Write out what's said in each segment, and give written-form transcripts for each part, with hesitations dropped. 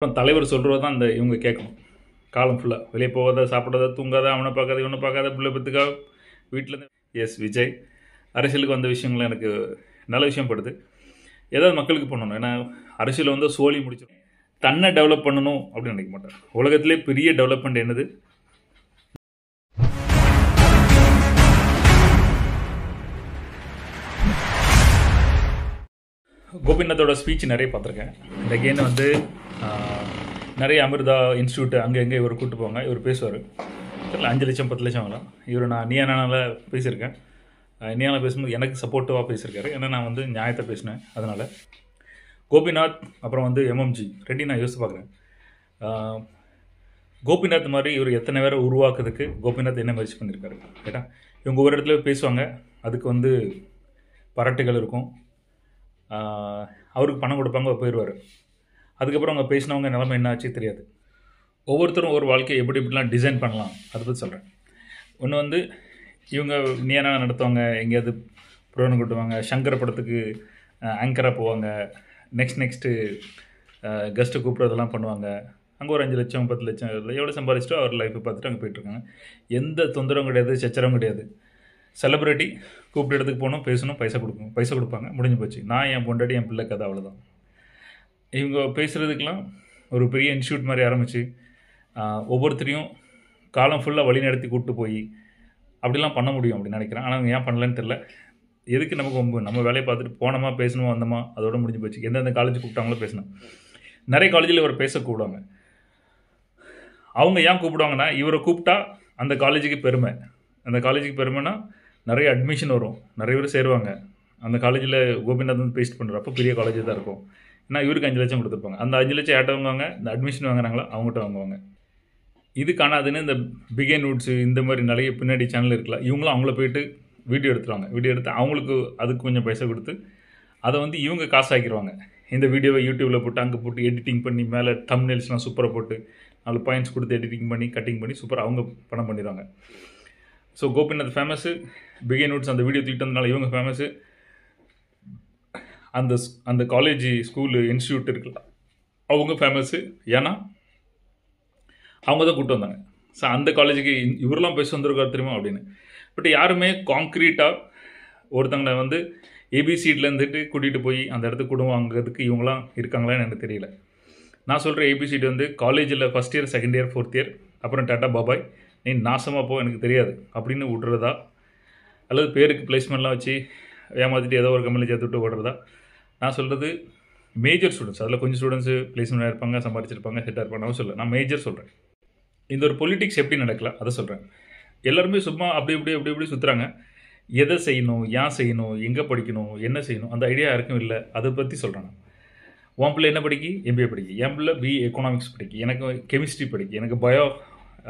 அப்புறம் தலைவர் சொல்கிறது தான் இவங்க கேட்கணும். காலம் ஃபுல்லாக வெளியே போகாத, சாப்பிடாத, தூங்காத, அவனை பார்க்காத, இவனை பார்க்காத, பிள்ளை பத்துக்கா வீட்டிலேருந்து. எஸ் விஜய் அரசியலுக்கு வந்த விஷயங்கள் எனக்கு நல்ல விஷயம் படுது. ஏதாவது மக்களுக்கு பண்ணணும். ஏன்னா அரசியலை வந்து சோழி முடிச்சிடும். தன்னை டெவலப் பண்ணணும் அப்படின்னு நினைக்க மாட்டார். உலகத்திலே பெரிய டெவலப்மெண்ட் என்னது? கோபிநாத்தோட ஸ்பீச் நிறைய பார்த்துருக்கேன். இந்த கேன்னு வந்து நிறைய அமிர்தா இன்ஸ்டியூட் அங்கே எங்கே இவர் கூப்பிட்டு போவாங்க. இவர் பேசுவார். தெரியல 5 லட்சம் 10 லட்சம் ஆகலாம். இவர் நான் நீயானால பேசியிருக்கேன். நீயானால் பேசும்போது எனக்கு சப்போர்ட்டிவாக பேசியிருக்காரு. ஏன்னா நான் வந்து நியாயத்தை பேசினேன். அதனால் கோபிநாத் அப்புறம் வந்து எம்எம்ஜி ரெண்டையும் நான் யோசித்து பார்க்குறேன். கோபிநாத் மாதிரி இவர் எத்தனை பேரை உருவாக்குறதுக்கு கோபிநாத் என்ன முயற்சி பண்ணியிருக்காரு கேட்டா, இவங்க ஒரு இடத்துல பேசுவாங்க. அதுக்கு வந்து பரட்டுகள் இருக்கும். அவருக்கு பணம் கொடுப்பாங்க, போயிடுவார். அதுக்கப்புறம் அவங்க பேசினவங்க நிலைமை என்ன ஆச்சு தெரியாது. ஒவ்வொருத்தரும் ஒரு வாழ்க்கையை எப்படி எப்படிலாம் டிசைன் பண்ணலாம் அதை பற்றி சொல்கிறேன். ஒன்று வந்து இவங்க நீனா நடத்துவாங்க, எங்கேயாவது ப்ரோக்ராம் கூட்டுவாங்க, சங்கர் படத்துக்கு ஆங்கராக போவாங்க, நெக்ஸ்ட்டு கெஸ்ட்டு கூப்பிட்றதெல்லாம் பண்ணுவாங்க. அங்கே ஒரு 5 லட்சம் 10 லட்சம் எவ்வளோ சம்பாதிச்சிட்டோ அவர் லைஃப்பை பார்த்துட்டு அங்கே போயிட்டுருக்காங்க. எந்த தொந்தரவும் கிடையாது, சச்சரவும் கிடையாது. செலிப்ரிட்டி கூப்பிட்டு இடத்துக்கு போகணும், பேசணும், பைசா கொடுப்பாங்க, முடிஞ்சு போச்சு. நான் என் பொண்டாட்டி என் பிள்ளை கதை, அவ்வளோதான். இவங்க பேசுகிறதுக்கெலாம் ஒரு பெரிய இன்ஸ்டியூட் மாதிரி ஆரம்பித்து ஒவ்வொருத்தரையும் காலம் ஃபுல்லாக வழி நடத்தி கூப்பிட்டு போய் அப்படிலாம் பண்ண முடியும் அப்படின்னு நினைக்கிறேன். ஆனால் அவங்க ஏன் பண்ணலன்னு தெரில. எதுக்கு நமக்கு நம்ம வேலையை பார்த்துட்டு போனோமா, பேசணுமா, வந்தோமா, அதோட முடிஞ்சு போச்சு. எந்தெந்த காலேஜ் கூப்பிட்டாங்களோ பேசணும். நிறைய காலேஜில் இவர் பேச கூப்பிடுவாங்க. அவங்க ஏன் கூப்பிடுவாங்கன்னா, இவரை கூப்பிட்டா அந்த காலேஜுக்கு பெருமை. அந்த காலேஜுக்கு பெருமைனா நிறைய அட்மிஷன் வரும், நிறைய பேர் சேருவாங்க. அந்த காலேஜில் கோபிநாத் வந்து பேஸ்ட் பண்ணுறப்போ பெரிய காலேஜ் தான் இருக்கும். ஏன்னா இவருக்கு 5 லட்சம் கொடுத்துருப்பாங்க. அந்த 5 லட்சம் யார்ட்ட வாங்குவாங்க? இந்த அட்மிஷன் வாங்குறாங்களா அவங்ககிட்ட வாங்குவாங்க. இது காணாதுன்னு இந்த பிகே நூட்ஸு இந்த மாதிரி நிறைய பின்னாடி சேனல் இருக்கலாம். இவங்களும் அவங்கள போயிட்டு வீடியோ எடுத்துருவாங்க. வீடியோ எடுத்து அவங்களுக்கு அதுக்கு கொஞ்சம் பைசா கொடுத்து அதை வந்து இவங்க காசு ஆக்கிடுவாங்க. இந்த வீடியோவை யூடியூப்பில் போட்டு அங்கே போட்டு எடிட்டிங் பண்ணி மேலே தம்ப்நெயில்ஸ்லாம் சூப்பராக போட்டு 4 பாயிண்ட்ஸ் கொடுத்து எடிட்டிங் பண்ணி கட்டிங் பண்ணி சூப்பராக அவங்க பணம் பண்ணிடுவாங்க. ஸோ கோபிநாத் ஃபேமஸு, பிகே நூட்ஸ் அந்த வீடியோ தூக்கிட்டு வந்தனால இவங்க ஃபேமஸு. அந்த காலேஜ் ஸ்கூலு இன்ஸ்டியூட் இருக்குல்ல அவங்க ஃபேமஸு. ஏன்னா அவங்க தான் கூப்பிட்டு வந்தாங்க. ஸோ அந்த காலேஜுக்கு இவரெலாம் பேச வந்திருக்காரு தெரியுமா அப்படின்னு. பட் யாருமே காங்க்ரீட்டாக ஒருத்தங்களை வந்து ஏபிசிடிலேருந்துட்டு கூட்டிகிட்டு போய் அந்த இடத்துக்கு குடும்பம் வாங்குறதுக்கு இவங்களாம் இருக்காங்களான்னு எனக்கு தெரியல. நான் சொல்கிற ஏபிசிடி வந்து காலேஜில் first year, second year, fourth year, அப்புறம் டாட்டா பாபாய், நீ நாசமாக போ, எனக்கு தெரியாது அப்படின்னு விட்றதா, அல்லது பேருக்கு பிளேஸ்மெண்ட்லாம் வச்சு ஏமாற்றிட்டு ஏதோ ஒரு கம்பெனியில் சேர்த்து விட்டு விடுறதா. நான் சொல்கிறது மேஜர் ஸ்டூடெண்ட்ஸ். அதில் கொஞ்சம் ஸ்டூடெண்ட்ஸு பிளேஸ்மெண்ட் இருப்பாங்க, சம்பாதிச்சிருப்பாங்க, செட்டாக இருப்பாங்க. நான் சொல்ல, நான் மேஜர் சொல்கிறேன். இந்த ஒரு பொலிட்டிக்ஸ் எப்படி நடக்கல அதை சொல்கிறேன். எல்லாருமே சும்மா அப்படி இப்படி சுற்றுறாங்க. எதை செய்யணும், ஏன் செய்யணும், எங்கே படிக்கணும், என்ன செய்யணும், அந்த ஐடியா யாருக்கும் இல்லை. அதை பற்றி சொல்கிறேன். உன் பிள்ளை என்ன படிக்கி? எம்பிஏ படிக்கி. என் பிள்ளை பிஏ எக்கனாமிக்ஸ் படிக்கி, எனக்கு கெமிஸ்ட்ரி படிக்கி, எனக்கு பயோ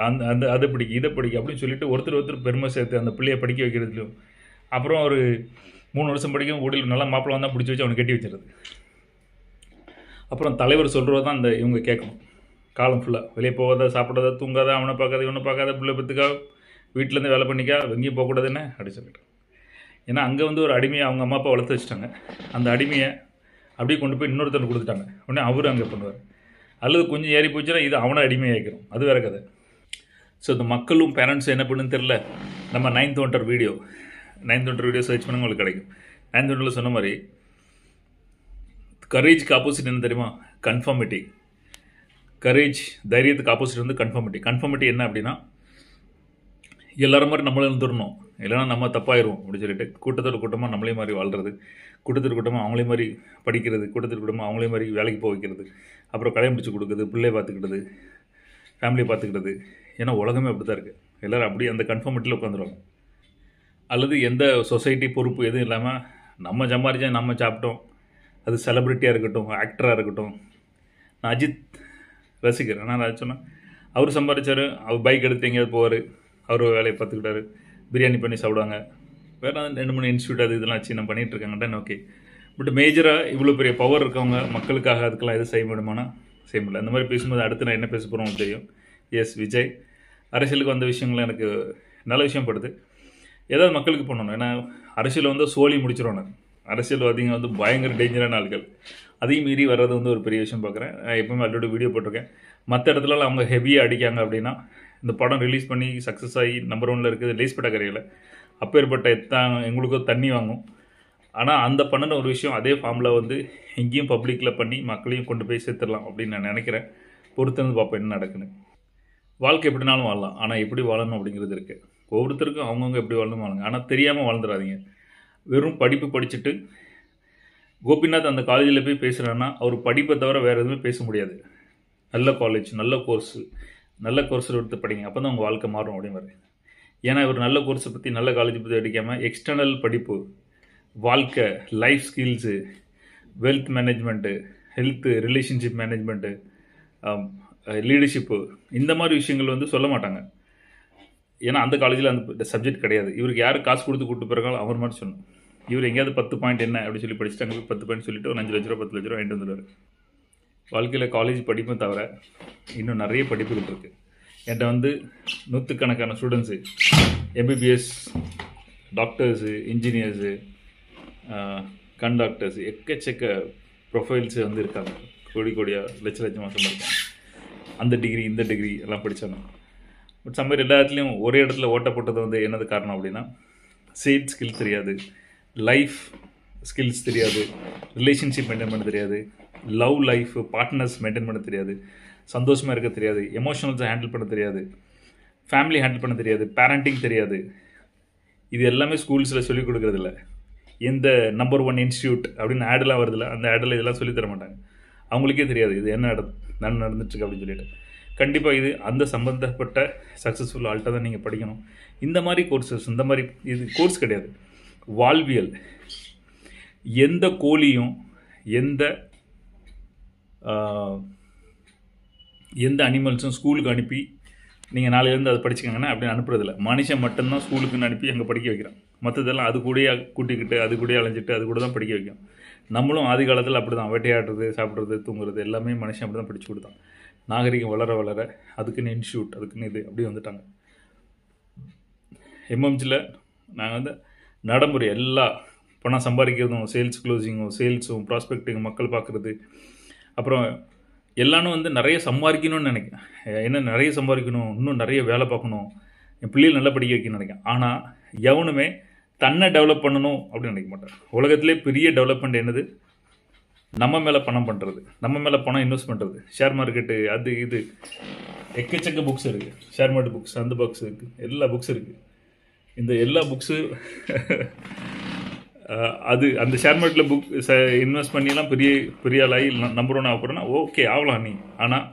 அந்த அதை படிக்கி, இதை படிக்கி அப்படின்னு சொல்லிட்டு ஒருத்தர் பெருமை சேர்த்து அந்த பிள்ளையை படிக்க வைக்கிறதுலையும், அப்புறம் ஒரு 3 வருஷம் படிக்கும் ஊடியில் நல்லா மாப்பிள்ளை வந்தால் பிடிச்சி வச்சு அவனை கட்டி வச்சிருது. அப்புறம் தலைவர் சொல்கிறது தான் இவங்க கேட்கணும். காலம் ஃபுல்லாக வெளியே போகாத, சாப்பிடாத, தூங்காத, அவனை பார்க்காத, இவனை பார்க்காத, பிள்ளை பத்துக்கா வீட்டிலேருந்து வேலை பண்ணிக்கா, எங்கேயும் போகக்கூடாது என்ன அப்படி சொல்லிட்டு. ஏன்னா அங்கே வந்து ஒரு அடிமையை அவங்க அம்மா அப்பா வளர்த்து வச்சுட்டாங்க. அந்த அடிமையை அப்படியே கொண்டு போய் இன்னொருத்தர் கொடுத்துட்டாங்க. உடனே அவரும் அங்கே பண்ணுவார். அல்லது கொஞ்சம் ஏறி போச்சுன்னா இது அவனை அடிமையாக்கிறோம், அது வேறு கதை. ஸோ இந்த மக்களும் பேரண்ட்ஸும் என்ன பண்ணுன்னு தெரில. நம்ம 9th Wonder வீடியோ சர்ச் பண்ணுங்க, உங்களுக்கு கிடைக்கும். 9th Wonder சொன்ன மாதிரி கரேஜ்க்கு ஆப்போசிட் என்ன தெரியுமா? கன்ஃபார்மிட்டி. கரேஜ், தைரியத்துக்கு ஆப்போசிட் வந்து கன்ஃபார்மிட்டி. கன்ஃபார்மிட்டி என்ன அப்படின்னா, எல்லாரும் மாதிரி நம்மளும் இருந்துடணும், இல்லைனா நம்ம தப்பாயிரும் அப்படின்னு சொல்லிட்டு கூட்டத்தோட கூட்டமாக நம்மளே மாதிரி வாழ்கிறது, கூட்டத்தோட கூட்டமாக அவங்களே மாதிரி படிக்கிறது, கூட்டத்தோட கூட்டமாக அவங்களே மாதிரி வேலைக்கு போக வைக்கிறது, அப்புறம் கல்யாணம் முடிச்சு கொடுக்குறது, பிள்ளையை பார்த்துக்கிட்டது, ஃபேமிலியை பார்த்துக்கிட்டது. ஏன்னா உலகமே அப்படி தான் இருக்குது. எல்லோரும் அப்படி அந்த கன்ஃபார்மிட்டியில் உட்காந்துருவாங்க. அல்லது எந்த சொசைட்டி பொறுப்பு எதுவும் இல்லாமல் நம்ம சம்பாதிச்சா நம்ம சாப்பிட்டோம். அது செலிப்ரிட்டியாக இருக்கட்டும், ஆக்டராக இருக்கட்டும். நான் அஜித் ரசிகர். ஆனால் நான் சொன்னேன், அவர் சம்பாதிச்சார், அவர் பைக் எடுத்து எங்கேயாவது போவார், அவர் வேலையை பார்த்துக்கிட்டாரு, பிரியாணி பண்ணி சாப்பிடுவாங்க, வேறு 2-3 இன்ஸ்டியூட் அது இதெல்லாம் வச்சு நான் பண்ணிகிட்ருக்காங்கன்னு ஓகே. பட் மேஜராக இவ்வளோ பெரிய பவர் இருக்கவங்க மக்களுக்காக அதுக்கெல்லாம் எதுவும் செய்ய முடியுமானா செய்ய முடியல. அந்த மாதிரி பேசும்போது அடுத்து நான் என்ன பேச போகிறோம் தெரியும். எஸ் விஜய் அரசியலுக்கு வந்த விஷயங்கள் எனக்கு நல்ல விஷயம் படுது. ஏதாவது மக்களுக்கு பண்ணணும். ஏன்னா அரசியலை வந்து சோழி முடிச்சிடணும். அரசியல்வாதிங்க வந்து பயங்கர டேஞ்சரான ஆட்கள். அதையும் மீறி வர்றது வந்து ஒரு பெரிய விஷயம் பார்க்குறேன். எப்பவுமே ஆல்ரெடி வீடியோ போட்டிருக்கேன். மற்ற இடத்துலலாம் அவங்க ஹெவியாக அடிக்காங்க அப்படின்னா, இந்த படம் ரிலீஸ் பண்ணி சக்ஸஸ் ஆகி நம்பர் 1ல் இருக்குது லேஸ்பட்ட கரையில். அப்பேற்பட்ட எங்களுக்கோ தண்ணி வாங்கும். ஆனால் அந்த பண்ணின ஒரு விஷயம் அதே ஃபார்மில் வந்து இங்கேயும் பப்ளிக்கில் பண்ணி மக்களையும் கொண்டு போய் சேர்த்துடலாம் அப்படின்னு நான் நினைக்கிறேன். பொறுத்திருந்து பார்ப்போம் என்ன நடக்குன்னு. வாழ்க்கை எப்படினாலும் வாழலாம், ஆனால் எப்படி வாழணும் அப்படிங்கிறது இருக்குது. ஒவ்வொருத்தருக்கும் அவங்கவுங்க எப்படி வாழணும் வாழுங்க. ஆனால் தெரியாமல் வாழ்ந்துடாதீங்க. வெறும் படிப்பு படிச்சுட்டு கோபிநாத் அந்த காலேஜில் போய் பேசுகிறான்னா அவர் படிப்பை தவிர வேறு எதுவுமே பேச முடியாது. நல்ல காலேஜ், நல்ல கோர்ஸ் எடுத்து படிங்க, அப்போ தான் உங்கள் வாழ்க்கை மாறும் அப்படிங்கிறது. ஏன்னா இவர் நல்ல கோர்ஸை பற்றி, நல்ல காலேஜை பற்றி அடிக்காமல் எக்ஸ்டர்னல் படிப்பு, வாழ்க்கை, life skills, wealth management, health, relationship management, leadership, இந்த மாதிரி விஷயங்கள் வந்து சொல்ல மாட்டாங்க. ஏன்னா அந்த காலேஜில் அந்த சப்ஜெக்ட் கிடையாது. இவருக்கு யார் காசு கொடுத்து கூப்பிட்டு போகிறாங்களோ அவர் மாதிரி சொல்லணும். இவர் எங்கேயாவது 10 பாயிண்ட் என்ன அப்படி சொல்லி படிச்சுட்டு அங்கே 10 பாயிண்ட் சொல்லிட்டு ஒரு 5 லட்ச ரூபா 10 லட்ச ரூபா வாங்கிட்டு வந்துடுவார். வாழ்க்கையில் காலேஜ் படிப்பும் தவிர இன்னும் நிறைய படிப்புகள் இருக்குது. என்கிட்ட வந்து நூற்றுக்கணக்கான ஸ்டூடெண்ட்ஸு, எம்பிபிஎஸ், டாக்டர்ஸு, இன்ஜினியர்ஸு, கண்டக்டர்ஸு, எக்கச்சக்க ப்ரொஃபைல்ஸு வந்து இருக்காங்க. கோடியாக லட்சமாக சம்பாதிக்காங்க. அந்த டிகிரி இந்த டிகிரி எல்லாம் படித்தாங்க. பட் சம்பர் எல்லா இடத்துலையும் ஒரே இடத்துல ஓட்ட போட்டது வந்து என்னது காரணம் அப்படின்னா, சேல்ஸ் ஸ்கில் தெரியாது, லைஃப் ஸ்கில்ஸ் தெரியாது, ரிலேஷன்ஷிப் மெயின்டைன் பண்ண தெரியாது, லவ் லைஃப் பார்ட்னர்ஸ் மெயின்டைன் பண்ண தெரியாது, சந்தோஷமாக இருக்க தெரியாது, எமோஷனல்ஸை ஹேண்டில் பண்ண தெரியாது, ஃபேமிலி ஹேண்டில் பண்ண தெரியாது, பேரண்டிங் தெரியாது. இது எல்லாமே ஸ்கூல்ஸில் சொல்லிக் கொடுக்குறதில்ல. எந்த நம்பர் 1 இன்ஸ்டியூட் அப்படின்னு ஆடெலாம் வருதில்ல, அந்த ஆடில் இதெல்லாம் சொல்லித்தர மாட்டாங்க. அவங்களுக்கே தெரியாது இது என்ன நடந்துட்டுருக்கு அப்படின்னு சொல்லிட்டு. கண்டிப்பாக இது அந்த சம்மந்தப்பட்ட சக்ஸஸ்ஃபுல் ஆள்கிட்ட தான் நீங்கள் படிக்கணும். இந்த மாதிரி கோர்சஸ், இந்த மாதிரி இது கோர்ஸ் கிடையாது, வாழ்வியல். எந்த கோழியும் எந்த அனிமல்ஸும் ஸ்கூலுக்கு அனுப்பி நீங்கள் நாளையிலேருந்து அதை படிச்சுக்கங்கன்னா அப்படின்னு அனுப்புறதில்ல. மனுஷன் மட்டும்தான் ஸ்கூலுக்குன்னு அனுப்பி அங்கே படிக்க வைக்கிறான். மற்றதெல்லாம் அது கூடயே கூட்டிக்கிட்டு, அது கூடயே அலைஞ்சிட்டு, அது கூட தான் படிக்க வைக்கும். நம்மளும் ஆதி காலத்தில் அப்படி தான் வேட்டையாடுறது, சாப்பிட்றது, தூங்குறது எல்லாமே மனுஷன் அப்படி தான் படித்து கொடுத்தான். நாகரிகம் வளர வளர அதுக்குன்னு இன்ஸ்டியூட், அதுக்குன்னு இது அப்படி வந்துட்டாங்க. எம்எம்ஜியில் நாங்கள் வந்து நடைமுறை எல்லாம் பணம் சம்பாதிக்கிறதும், சேல்ஸ் க்ளோசிங்கும், சேல்ஸும், ப்ராஸ்பெக்டிங், மக்கள் பார்க்குறது, அப்புறம் எல்லாரும் வந்து நிறைய சம்பாதிக்கணும்னு நினைக்கிறேன். என்ன நிறைய சம்பாதிக்கணும், இன்னும் நிறைய வேலை பார்க்கணும், என் பிள்ளைகள் நல்லா படிக்க வைக்கணும்னு நினைக்கிறேன். ஆனால் எவனுமே தன்னை டெவலப் பண்ணணும் அப்படின்னு நினைக்க மாட்டார். உலகத்திலே பெரிய டெவலப்மெண்ட் என்னது? நம்ம மேலே பணம் பண்ணுறது, நம்ம மேலே பணம் இன்வெஸ்ட் பண்ணுறது, ஷேர் மார்க்கெட்டு, அது இது எக்கச்சக்க புக்ஸ் இருக்குது. ஷேர் மார்க்கெட் புக்ஸ், அந்த புக்ஸ் இருக்குது, எல்லா புக்ஸ் இருக்குது. இந்த எல்லா புக்ஸு அது அந்த ஷேர் மார்க்கெட்டில் இன்வெஸ்ட் பண்ணிலாம் பெரிய ஆளாகி நம்பர் 1 ஆகப்படுறோன்னா ஓகே ஆகலாம் நீ. ஆனால்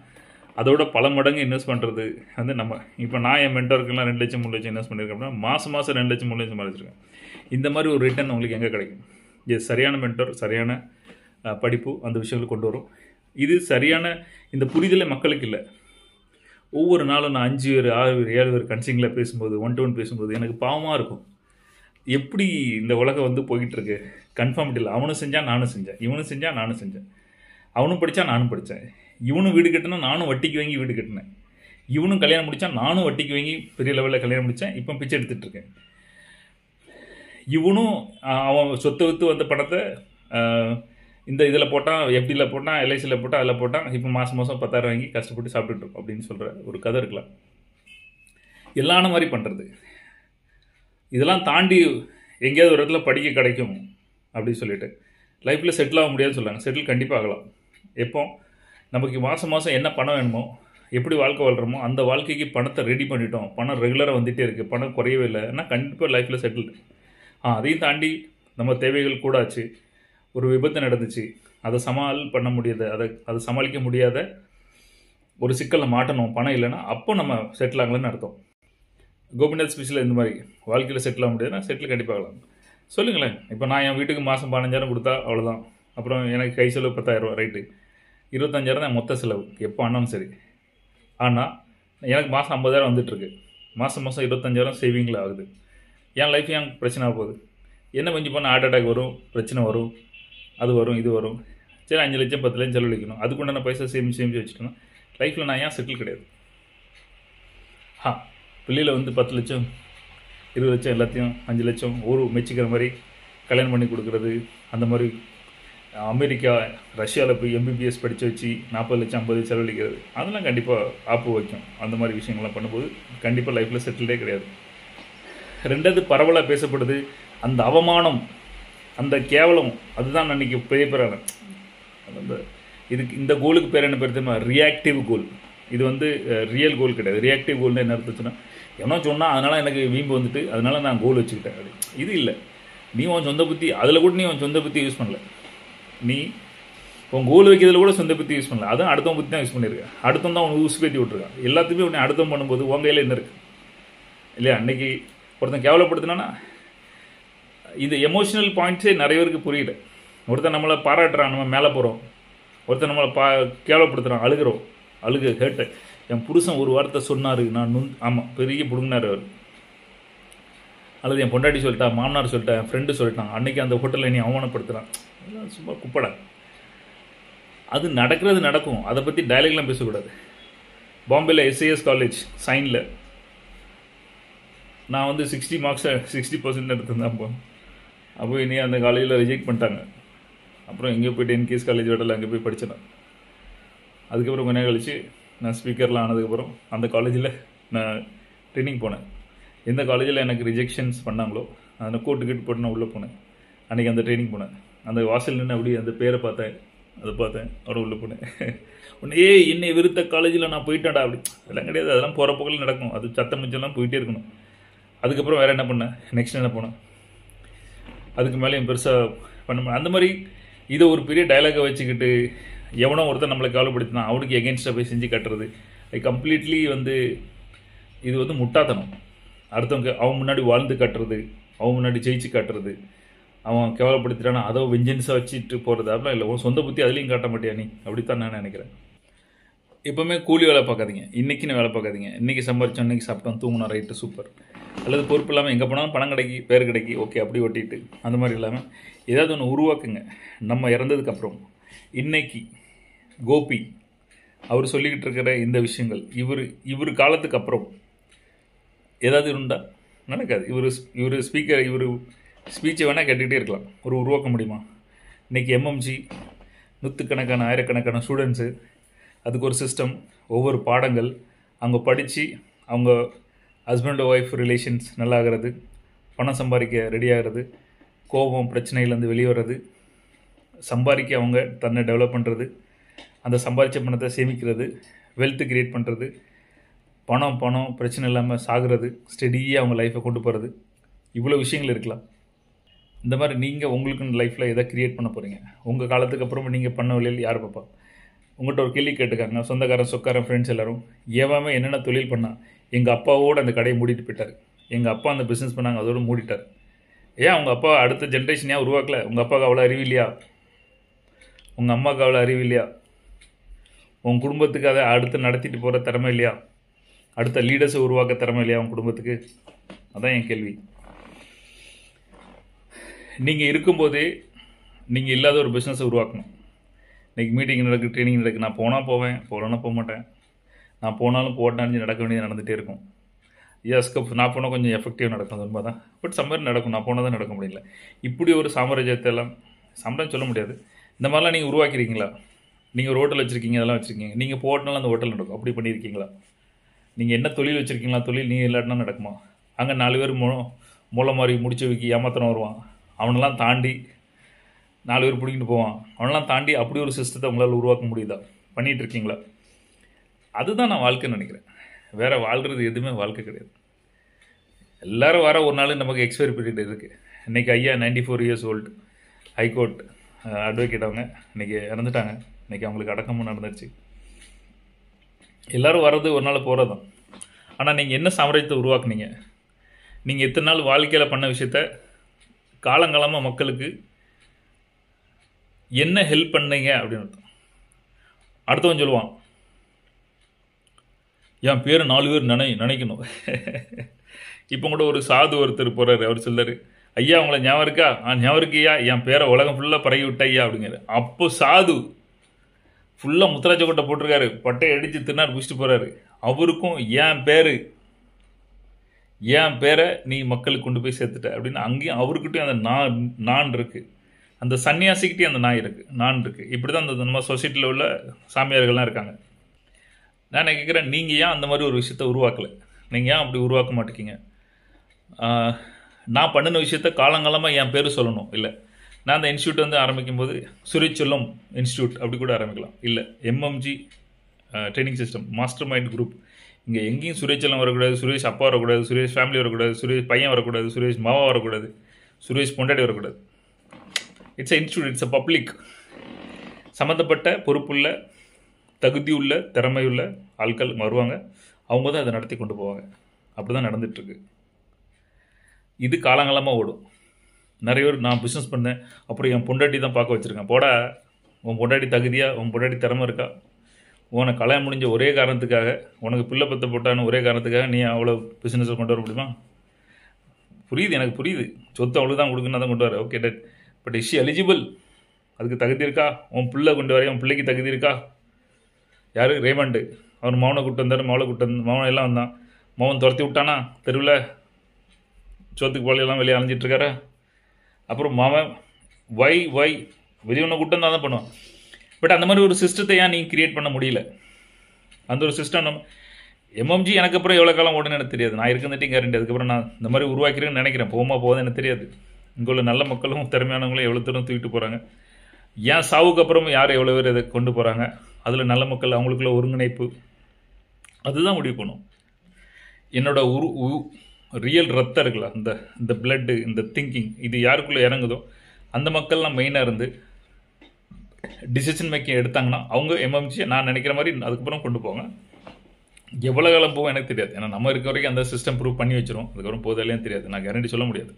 அதோட பல மடங்கு இன்வெஸ்ட் பண்ணுறது வந்து நம்ம. இப்போ நான் என் மென்டருக்குலாம் 2 லட்சம் 3 லட்சம் இன்வெஸ்ட் பண்ணியிருக்கேன் அப்படின்னா மாதம் 2 லட்சம் 3 லட்சம் சம்பாதிச்சிருக்கேன். இந்த மாதிரி ஒரு ரிட்டர்ன் உங்களுக்கு எங்கே கிடைக்கும்? இது சரியான மென்டர், சரியான படிப்பு அந்த விஷயங்கள் கொண்டு வரும். இது சரியான இந்த புரிதலை மக்களுக்கு இல்லை. ஒவ்வொரு நாளும் நான் 5 பேர் 6 பேர் 7 பேர் கன்சிங்கில் பேசும்போது, 1-to-1 பேசும்போது எனக்கு பாவமாக இருக்கும். எப்படி இந்த உலகம் வந்து போய்கிட்டுருக்கு? கன்ஃபார்மிட்டி இல்லை. அவனும் செஞ்சான், நானும் செஞ்சேன், இவனும் செஞ்சான், நானும் செஞ்சேன், அவனும் படித்தான், நானும் படித்தேன், இவனும் வீடு கட்டினா நானும் வட்டிக்கு வாங்கி வீடு கட்டினேன், இவனும் கல்யாணம் முடித்தான், நானும் வட்டிக்கு வாங்கி பெரிய லெவலில் கல்யாணம் முடித்தேன், இப்போ பிச்சை எடுத்துகிட்ருக்கேன். இவனும் அவன் சொத்தை விற்று வந்த பணத்தை இந்த இதில் போட்டான், எஃப்டியில் போட்டான், எல்ஐசியில் போட்டான், அதில் போட்டான், இப்போ மாதம் 10,000 வாங்கி கஷ்டப்பட்டு சாப்பிட்டுருக்கோம் அப்படின்னு சொல்கிற ஒரு கதை இருக்கலாம். எல்லான மாதிரி பண்ணுறது. இதெல்லாம் தாண்டி எங்கேயாவது ஒரு இடத்துல படிக்க கிடைக்கும் அப்படின்னு சொல்லிட்டு லைஃப்பில் செட்டில் ஆக முடியாதுன்னு சொல்கிறாங்க. செட்டில் கண்டிப்பாக ஆகலாம். எப்போ நமக்கு மாதம் என்ன பணம் வேணுமோ, எப்படி வாழ்க்கை வாழ்கிறோமோ அந்த வாழ்க்கைக்கு பணத்தை ரெடி பண்ணிட்டோம், பணம் ரெகுலராக வந்துகிட்டே இருக்குது, பணம் குறையவே இல்லை, ஏன்னா கண்டிப்பாக லைஃப்பில் செட்டில்டு. அதையும் தாண்டி நம்ம தேவைகள் கூட ஆச்சு, ஒரு விபத்து நடந்துச்சு, அதை பண்ண முடியாத, அதை சமாளிக்க முடியாத ஒரு சிக்கலில் மாட்டணும், பணம் இல்லைன்னா அப்போ நம்ம செட்டில் ஆகலன்னு அர்த்தம். கோபிநாத் ஸ்பெஷலில் இந்த மாதிரி வாழ்க்கையில் செட்டில் ஆக முடியாதுன்னா செட்டில் கண்டிப்பாக ஆகலாம். சொல்லுங்களேன். இப்போ நான் என் வீட்டுக்கு மாதம் 15,000 கொடுத்தா அவ்வளோதான். அப்புறம் எனக்கு கை செலவு 10,000 ரூபா, ரைட்டு, 25,000 தான் மொத்த செலவு எப்போ ஆனாலும் சரி. ஆனால் எனக்கு மாதம் 50,000 வந்துட்டுருக்கு, மாதம் 25,000 சேவிங்கில் ஆகுது. என் லைஃப் ஏன் பிரச்சனை ஆக போகுது? என்ன கொஞ்சம் பண்ணால் ஹார்ட் அட்டாக் வரும், பிரச்சனை வரும், அது வரும், இது வரும். சரி 5 லட்சம் 10 லட்சம் செலவழிக்கணும், அதுக்குண்டான பைசா சேமிச்சு வச்சுக்கணும். லைஃப்பில் நான் ஏன் செட்டில் கிடையாது? பிள்ளையில் வந்து 10 லட்சம் 20 லட்சம் எல்லாத்தையும் 5 லட்சம் ஒரு மெச்சிக்கிற மாதிரி கல்யாணம் பண்ணி கொடுக்குறது, அந்த மாதிரி அமெரிக்கா ரஷ்யாவில் போய் எம்பிபிஎஸ் படித்து வச்சு 40 லட்சம் 50 லட்சம் செலவழிக்கிறது, அதெல்லாம் கண்டிப்பாக ஆப்பு வைக்கும். அந்த மாதிரி விஷயங்கள்லாம் பண்ணும்போது கண்டிப்பாக லைஃப்பில் செட்டில்டே கிடையாது. ரெண்டாவது பரவலாக பேசப்படுது அந்த அவமானம், அந்த கேவலம், அதுதான் அன்றைக்கி பெரிய பேரான அந்த இதுக்கு இந்த கோலுக்கு பேர் என்ன பேர் தெரியுமா? ரியாக்டிவ் கோல். இது வந்து ரியல் கோல் கிடையாது. ரியாக்டிவ் கோல்னு என்ன அர்த்தம்னா, எவனோ சொன்னால் அதனால் எனக்கு வீம்பு வந்துட்டு அதனால் நான் கோல் வச்சுக்கிட்டேன் அப்படி. இது இல்லை. நீ உன் சொந்த புத்தி, அதில் கூட நீ உன் சொந்த புத்தி யூஸ் பண்ணல. நீ உன் கோல் வைக்கிறதுல கூட சொந்த புத்தி யூஸ் பண்ணல. அதுவும் அடுத்தவன் புத்தி தான் யூஸ் பண்ணியிருக்கேன். அடுத்தவன் தான் உனக்கு ஊசி பேத்தி விட்டுருக்கான். எல்லாத்துக்குமே உன்னை அடுத்தவன் பண்ணும்போது உன் கையில் என்ன இருக்குது இல்லையா? அன்றைக்கி ஒருத்தன் கேவலப்படுத்தினான்னா இது எமோஷனல் பாயிண்ட்ஸே நிறைய பேருக்கு புரியல. ஒருத்தன் நம்மளை பாராட்டுறான், நம்ம மேலே போகிறோம். ஒருத்தன் நம்மளை கேவலப்படுத்துகிறான், அழுகிறோம், கேட்டு என் புருஷன் ஒரு வார்த்தை சொன்னார், நான் ஆமாம் பெரிய பிடுங்கினார் அவர். அல்லது என் பொண்டாட்டி சொல்லிட்டா, மாமனார் சொல்லிட்டா, என் ஃப்ரெண்டு சொல்லிட்டான், அன்றைக்கி அந்த ஹோட்டலில் நீ அவமானப்படுத்துகிறான். அதெல்லாம் சும்மா குப்படா. அது நடக்கிறது நடக்கும். அதை பற்றி டைலாக்லாம் பேசக்கூடாது. பாம்பேயில் எஸ்ஏஎஸ் காலேஜ் சயினில் நான் வந்து 60 மார்க்ஸை 60% எடுத்திருந்தேன். அப்போ இனி அந்த காலேஜில் ரிஜெக்ட் பண்ணிட்டாங்க. அப்புறம் எங்கேயோ போய்ட்டு என்கேஎஸ் காலேஜ் விடல, அங்கே போய் படித்தேன். அதுக்கப்புறம் கொஞ்ச நேரம் கழிச்சு நான் ஸ்பீக்கர்லாம் ஆனதுக்கப்புறம் அந்த காலேஜில் நான் ட்ரைனிங் போனேன். எந்த காலேஜில் எனக்கு ரிஜெக்ஷன்ஸ் பண்ணாங்களோ அந்த கோட்டு போட்டு நான் உள்ளே போனேன். அன்றைக்கி அந்த ட்ரைனிங் போனேன். அந்த வாசல் நின்று அப்படியே அந்த பேரை பார்த்தேன், அதை பார்த்தேன், அவரை உள்ளே போனேன். உடனே என்னை விருத்த காலேஜில் நான் போயிட்டேன்டா அப்படி. அதெல்லாம் கிடையாது. அதெல்லாம் போகிற போக்கில் நடக்கும். அது சத்தம் மிச்சம்லாம் போயிட்டே இருக்கணும். அதுக்கப்புறம் வேறு என்ன பண்ணேன், நெக்ஸ்ட் என்ன போனேன், அதுக்கு மேலே என் பெருசாக பண்ண அந்த மாதிரி இதை ஒரு பெரிய டைலாகை வச்சுக்கிட்டு எவனோ ஒருத்தர் நம்மளை கவலைப்படுத்தினா அவனுக்கு எகென்ஸ்டாக போய் செஞ்சு கட்டுறது, அது கம்ப்ளீட்லி வந்து இது வந்து முட்டாத்தனம். அடுத்தவங்க அவன் முன்னாடி வாழ்ந்து காட்டுறது, அவன் முன்னாடி ஜெயிச்சு காட்டுறது, அவன் கேவலப்படுத்திட்டானா அதை வெஞ்சன்ஸாக வச்சுட்டு போகிறது, அப்படிலாம் இல்லை. உன் சொந்த புத்தி அதுலேயும் காட்ட மாட்டியா நீ? அப்படித்தான் நான் நினைக்கிறேன். எப்போவுமே கூலி வேலை பார்க்காதீங்க. இன்றைக்கின்னு வேலை பார்க்காதீங்க. இன்றைக்கி சம்பாரிச்சோம், இன்றைக்கி சாப்பிட்டோம், தூங்கினோம், ரைட்டு சூப்பர். அல்லது பொறுப்பு இல்லாமல் எங்கே போனாலும் பணம் கிடைக்கி, பேர் கிடைக்கி, ஓகே அப்படி ஒட்டிட்டு அந்த மாதிரி இல்லாமல் ஏதாவது ஒன்று உருவாக்குங்க. நம்ம இறந்ததுக்கப்புறம் இன்றைக்கி கோபி அவர் சொல்லிக்கிட்டு இருக்கிற இந்த விஷயங்கள் இவர் காலத்துக்கு அப்புறம் ஏதாவது உண்டா? நடக்காது. இவர் ஸ்பீச்சை வேணால் கேட்டுக்கிட்டே இருக்கலாம். உருவாக்க முடியுமா? இன்றைக்கி எம்எம்ஜி நூற்றுக்கணக்கான ஆயிரக்கணக்கான ஸ்டூடெண்ட்ஸு, அதுக்கு ஒரு சிஸ்டம், ஒவ்வொரு பாடங்கள் அவங்க படித்து அவங்க ஹஸ்பண்ட் ஒய்ஃப் ரிலேஷன்ஸ் நல்லாகிறது, பணம் சம்பாதிக்க ரெடி ஆகிறது, கோபம் பிரச்சனையிலேருந்து வெளியே வர்றது, சம்பாதிக்க அவங்க தன்னை டெவலப் பண்ணுறது, அந்த சம்பாதிச்ச பணத்தை சேமிக்கிறது, வெல்த்து க்ரியேட் பண்ணுறது, பணம் பிரச்சனை இல்லாமல் சாகிறது, ஸ்டெடியாக அவங்க லைஃப்பை கொண்டு போகிறது, இவ்வளோ விஷயங்கள் இருக்கலாம். இந்த மாதிரி நீங்கள் உங்களுக்குன்னு லைஃப்பில் எதை க்ரியேட் பண்ண போகிறீங்க? உங்கள் காலத்துக்கு அப்புறம் நீங்கள் பண்ண வழியில் யார் பார்ப்பா? உங்கள்கிட்ட ஒரு கேள்வி கேட்டுக்காங்க சொந்தக்காரன் சொக்காரன் ஃப்ரெண்ட்ஸ் எல்லோரும். ஏவாமே என்னென்ன தொழில் பண்ணால் எங்கள் அப்பாவோடு அந்த கடையை மூடிட்டு போயிட்டார், எங்கள் அப்பா அந்த பிஸ்னஸ் பண்ணாங்க அதோடு மூடிட்டார். ஏன் உங்கள் அப்பா அடுத்த ஜென்ரேஷன் ஏன் உருவாக்கலை? உங்கள் அப்பாவுக்கு அவ்வளோ அறிவு இல்லையா? உங்கள் அம்மாவுக்கு அவ்வளோ அறிவு இல்லையா? உங்கள் குடும்பத்துக்கு அதை அடுத்து நடத்திட்டு போகிற திறமை இல்லையா? அடுத்த லீடர்ஸை உருவாக்க திறமை இல்லையா உங்கள் குடும்பத்துக்கு? அதான் என் கேள்வி. நீங்கள் இருக்கும்போதே நீங்கள் இல்லாத ஒரு பிஸ்னஸை உருவாக்கணும். இன்றைக்கி மீட்டிங் நடக்குது, ட்ரைனிங் நடக்குது, நான் போனால் போவேன், போகலன்னா போக மாட்டேன். நான் போனாலும் போட்டான்னு நடக்க வேண்டியது நடந்துகிட்டே இருக்கும். நான் போனால் கொஞ்சம் எஃபெக்டிவாக நடக்கும், அது தான். பட் சம்மர் நடக்கும், நான் போனால் தான் நடக்க முடியல. இப்படி ஒரு சாம்ராஜ்யத்தை எல்லாம் சாம்ராஜ்யம் சொல்ல முடியாது. இந்த மாதிரிலாம் நீங்கள் உருவாக்கியிருக்கீங்களா? நீங்கள் ஒரு ஹோட்டல் வச்சுருக்கீங்க, அதெல்லாம் வச்சுருக்கீங்க, நீங்கள் போட்டனாலும் அந்த ஹோட்டல் நடக்கும். அப்படி பண்ணியிருக்கீங்களா? நீங்கள் என்ன தொழில் வச்சுருக்கீங்களா? தொழில் நீங்கள் இல்லாட்டினா நடக்குமா? அங்கே 4 பேர் மூளை மாதிரி முடிச்சு வைக்கி ஏமாத்தனம் வருவான், அவனெல்லாம் தாண்டி 4 பேர் பிடிக்கிட்டு போவான், அவனெல்லாம் தாண்டி அப்படி ஒரு சிஸ்டத்தை உங்களால் உருவாக்க முடியுதா? பண்ணிகிட்ருக்கீங்களா? அதுதான் நான் வாழ்க்கைன்னு நினைக்கிறேன். வேறு வாழ்கிறது எதுவுமே வாழ்க்கை கிடையாது. எல்லோரும் வர ஒரு நாள் நமக்கு எக்ஸ்பைரி பீரியட் இருக்குது. இன்றைக்கி ஐயா 94 இயர்ஸ் ஓல்டு ஹைகோர்ட் அட்வொகேட் அவங்க இன்றைக்கி இறந்துட்டாங்க. இன்றைக்கி அவங்களுக்கு அடக்கமும் நடந்துருச்சு. எல்லோரும் வர்றது ஒரு நாள் போகிறது தான். ஆனால் நீங்கள் என்ன சாம்ராஜ்யத்தை உருவாக்குனீங்க? நீங்கள் எத்தனை நாள் வாழ்க்கையில் பண்ண விஷயத்த காலங்காலமாக மக்களுக்கு என்ன ஹெல்ப் பண்ணீங்க அப்படின்னு அர்த்தம். அடுத்தவன் சொல்லுவான், என் பேரை 4 பேர் நினைக்கணும். இப்போ கூட ஒரு சாது ஒருத்தர் போகிறாரு, அவர் சொல்லார், ஐயா உங்களை ஞாபகம் இருக்கா? ஞாபகம் இருக்கியா? என் பேரை உலகம் ஃபுல்லாக பரகி விட்ட ஐயா அப்படிங்கிற. அப்போ சாது ஃபுல்லாக முத்துராஜ கொட்டை போட்டிருக்காரு, பட்டையை அடித்து திருநாள் பிடிச்சிட்டு போகிறாரு. அவருக்கும் என் பேர் என் பேரை நீ மக்களுக்கு கொண்டு போய் சேர்த்துட்ட அப்படின்னு அங்கேயும் அவர்கிட்டயும் அந்த நான் இருக்குது. அந்த சன்னியாசிக்கிட்டே அந்த நான் இருக்குது. இப்படி தான் அந்த நம்ம சொசைட்டியில் உள்ள சாமியார்கள்லாம் இருக்காங்க. நான் கேட்குறேன், நீங்கள் ஏன் அந்த மாதிரி ஒரு விஷயத்த உருவாக்கலை? நீங்கள் ஏன் அப்படி உருவாக்க மாட்டேங்கிங்க? நான் பண்ணின விஷயத்த காலங்காலமாக என் பேர் சொல்லணும். இல்லை, நான் அந்த இன்ஸ்டியூட் வந்து ஆரம்பிக்கும் போது சுரேச்செல்லம் இன்ஸ்டியூட் அப்படி கூட ஆரம்பிக்கலாம். இல்லை, MMG training system master mind group. இங்கே எங்கேயும் சுரேச்செல்லம் வரக்கூடாது, சுரேஷ் அப்பா வரக்கூடாது, சுரேஷ் ஃபேமிலி வரக்கூடாது, சுரேஷ் பையன் வரக்கூடாது, சுரேஷ் மாவா வரக்கூடாது, சுரேஷ் பொண்டாடி வரக்கூடாது. It's a institute, it's a public. சம்மந்தப்பட்ட பொறுப்புள்ள தகுதியுள்ள திறமையுள்ள ஆட்கள் வருவாங்க. அவங்க தான் அதை நடத்தி கொண்டு போவாங்க. அப்படி தான் நடந்துகிட்ருக்கு. இது காலங்காலமாக ஓடும். நிறைய பேர் நான் பிஸ்னஸ் பண்ணேன், அப்புறம் என் பொண்டாட்டி தான் பார்க்க வச்சுருக்கேன். போடா, உன் பொண்டாட்டி தகுதியாக, உன் பொண்டாட்டி திறமை இருக்கா? உனக்கு கல்யாணம் முடிஞ்ச ஒரே காரணத்துக்காக, உனக்கு பிள்ளை பற்ற போட்டான்னு ஒரே காரணத்துக்காக நீ அவ்வளோ பிஸ்னஸை கொண்டு வர முடியுமா? புரியுது, எனக்கு புரியுது. சொத்து அவ்வளோ தான் கொடுக்குன்னு தான் கொண்டு வர. Okay dead. But is she eligible? அதுக்கு தகுதி இருக்கா? உன் பிள்ளை கொண்டு வரைய உன் பிள்ளைக்கு தகுதி இருக்கா? யார்? ரேமண்டு. அவர் மௌனை கூட்டு வந்தார், மௌனை கூட்டு வந்து மௌனம் எல்லாம் வந்தான். மௌன் துரத்தி விட்டானா தெருவில்? சோத்துக்கு போலையெல்லாம் வெளியே அலைஞ்சிட்ருக்காரா? அப்புறம் மாமன் வை வெளியே ஒன்று கூட்டம் தான் பண்ணுவான். பட் அந்த மாதிரி ஒரு சிஸ்டத்தை ஏன் நீங்கள் கிரியேட் பண்ண முடியல? அந்த ஒரு சிஸ்டம் நம்ம எம்எம்ஜி எனக்கு அப்புறம் எவ்வளோ காலம் ஓடுன்னு எனக்கு தெரியாது. நான் இருக்குந்துட்டு கேரண்டி. அதுக்கப்புறம் நான் இந்த மாதிரி உருவாக்கிறேன்னு நினைக்கிறேன். போகுது எனக்கு தெரியாது. இங்கே உள்ள நல்ல மக்களும் திறமையானவங்களும் எவ்வளோ தூரம் தூக்கிட்டு போகிறாங்க. ஏன் சாவுக்கு அப்புறம் யார் எவ்வளோ பேர் இதை கொண்டு போகிறாங்க? அதில் நல்ல மக்கள் அவங்களுக்குள்ள ஒருங்கிணைப்பு, அதுதான் முடிவு பண்ணும். என்னோட ரியல் ரத்தம் இருக்குல்ல, இந்த பிளட்டு, இந்த திங்கிங், இது யாருக்குள்ளே இறங்குதோ அந்த மக்கள்லாம் மெயினாக இருந்து டிசிஷன் மேக்கிங் எடுத்தாங்கன்னா அவங்க எம்எம்ஜியை நான் நினைக்கிற மாதிரி அதுக்கப்புறம் கொண்டு போங்க. எவ்வளோ காலம் போகும் எனக்கு தெரியாது. ஏன்னா நம்ம இருக்க வரைக்கும் அந்த சிஸ்டம் ப்ரூவ் பண்ணி வச்சிரும். அதுக்கப்புறம் போதெல்லாம் தெரியாது. நான் கேரண்டி சொல்ல முடியாது.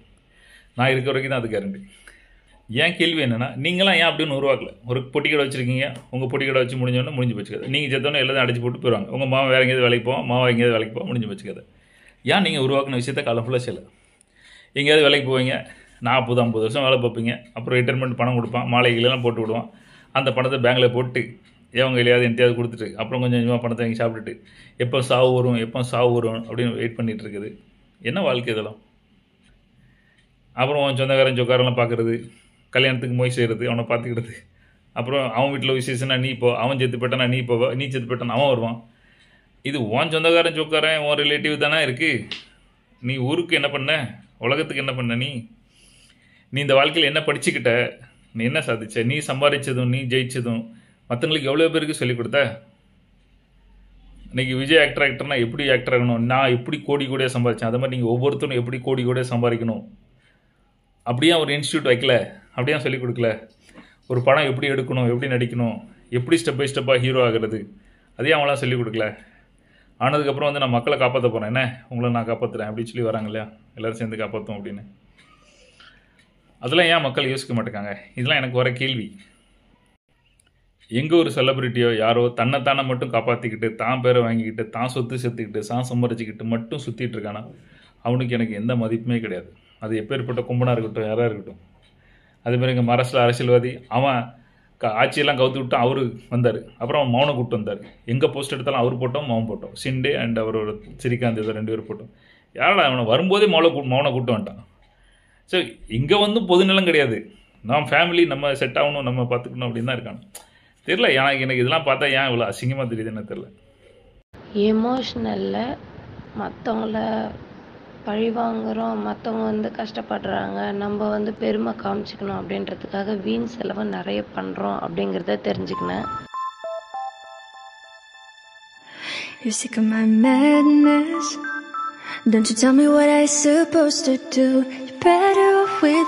நான் இருக்க வரைக்கும் தான் அது கேரண்டி. ஏன் கேள்வி என்னென்னா, நீங்களாம் ஏன் அப்படின்னு உருவாக்கல? ஒரு பொட்டி கடை வச்சுருக்கீங்க, உங்கள் பொட்டி கடை வச்சு முடிஞ்சோடனே முடிஞ்சு வச்சுக்காது. நீங்கள் செத்தோன்னே எல்லாத்தையும் அடிச்சு போட்டு போயிடுவாங்க. உங்கள் மாமா வேறு எங்கேயாவது வேலைக்கு போவோம், மாவா எங்கேயாவது வேலைக்கு போவோம், முடிஞ்சு வச்சுக்காது. ஏன் நீங்கள் உருவாக்கின விஷயத்த காலம் ஃபுல்லாக செய்யலை? எங்கேயாவது வேலைக்கு போவீங்க, 40-50 வருஷம் வேலை பார்ப்பீங்க, அப்புறம் ரிட்டைர்மெண்ட் பணம் கொடுப்பான், மாலைகளெல்லாம் போட்டு விடுவான். அந்த பணத்தை பேங்கில் போட்டு எவங்க இல்லையாவது எந்தையாவது கொடுத்துட்டு அப்புறம் கொஞ்சம் கொஞ்சமாக பணத்தை வாங்கி சாப்பிட்டுட்டு எப்போ சாவு வரும் அப்படின்னு வெயிட் பண்ணிகிட்டு இருக்குது. என்ன வாழ்க்கை இதெல்லாம்? அப்புறம் அவன் சொந்தக்காரன் சொக்காரெல்லாம் பார்க்குறது, கல்யாணத்துக்கு மொய் செய்கிறது, அவனை பார்த்துக்கிறது. அப்புறம் அவன் வீட்டில் விசேஷம்னா நீ இப்போ, அவன் செத்து போட்டானா நீ போவ, நீ செத்து போட்டானா அவன் வருவான். இது உன் சொந்தக்காரன் சொக்காரன் உன் ரிலேட்டிவ் தானே இருக்குது. நீ ஊருக்கு என்ன பண்ண? உலகத்துக்கு என்ன பண்ண? நீ இந்த வாழ்க்கையில் என்ன படிச்சுக்கிட்ட? நீ என்ன சாதிச்ச? நீ சம்பாதிச்சதும் நீ ஜெயிச்சதும் மற்றவங்களுக்கு எவ்வளோ பேருக்கு சொல்லிக் கொடுத்த? இன்றைக்கி விஜய் ஆக்டர்னா எப்படி ஆக்டர் ஆகணும், நான் எப்படி கோடியாக சம்பாதிச்சேன், அது மாதிரி நீங்கள் ஒவ்வொருத்தரும் எப்படி கோடியாக சம்பாதிக்கணும் அப்படியே ஒரு இன்ஸ்டியூட் வைக்கல? அப்படியே சொல்லிக் கொடுக்கல? ஒரு படம் எப்படி எடுக்கணும், எப்படி நடிக்கணும், எப்படி ஸ்டெப் பை ஸ்டெப்பாக ஹீரோ ஆகிறது, அதே அவங்களாம் சொல்லிக் கொடுக்கல? ஆனதுக்கப்புறம் வந்து நான் மக்களை காப்பாற்ற போகிறேன், என்ன உங்களை நான் காப்பாற்றுறேன் அப்படின்னு சொல்லி வராங்க இல்லையா, எல்லோரும் சேர்ந்து காப்பாற்றும் அப்படின்னு. அதெல்லாம் ஏன் மக்கள் யோசிக்க மாட்டேங்காங்க? இதெல்லாம் எனக்கு வர கேள்வி. எங்கே ஒரு செலிபிரிட்டியோ யாரோ தன்னைத்தானே மட்டும் காப்பாற்றிக்கிட்டு, தான் பேரை வாங்கிக்கிட்டு, தான் சொத்து சேர்த்துக்கிட்டு, தான் சம்பாரிச்சிக்கிட்டு மட்டும் சுற்றிட்டு இருக்கானா அவனுக்கு எனக்கு எந்த மதிப்புமே கிடையாது. அது எப்பேற்பட்ட கும்பனாக இருக்கட்டும், யாராக இருக்கட்டும். அதேமாதிரி எங்கள் மகாராஷ்டிரா அரசியல்வாதி, அவன் ஆட்சியெல்லாம் கவுத்து விட்டு அவரு வந்தார். அப்புறம் அவன் மௌனை கூப்பிட்டு வந்தார். எங்கே போஸ்ட் எடுத்தாலும் அவர் போட்டோம், மௌன் போட்டோம். ஷிண்டே அண்ட் அவரோட ஸ்ரீகாந்த் இதை 2 பேர் போட்டோம். யாரா அவனை வரும்போதே மௌனை கூப்பிட்டு வந்துட்டான். ஸோ இங்கே வந்து பொதுநிலம் கிடையாது. நாம் ஃபேமிலி நம்ம செட் ஆகணும், நம்ம பார்த்துக்கணும் அப்படின்னு தான் இருக்காங்க. தெரியல, எனக்கு இதெல்லாம் பார்த்தா ஏன் இவ்வளோ அசிங்கமாக தெரியுதுன்னு தெரியல. எமோஷ்னலில் மற்றவங்கள பழி வாங்குகிறோம், மற்றவங்க வந்து கஷ்டப்படுறாங்க, நம்ம வந்து பெருமை காமிச்சிக்கணும் அப்படின்றதுக்காக வீண் செலவு நிறைய பண்ணுறோம் அப்படிங்கிறத தெரிஞ்சுக்கினேன். You're sick of my madness. Don't you tell me what I'm supposed to do. You're better off with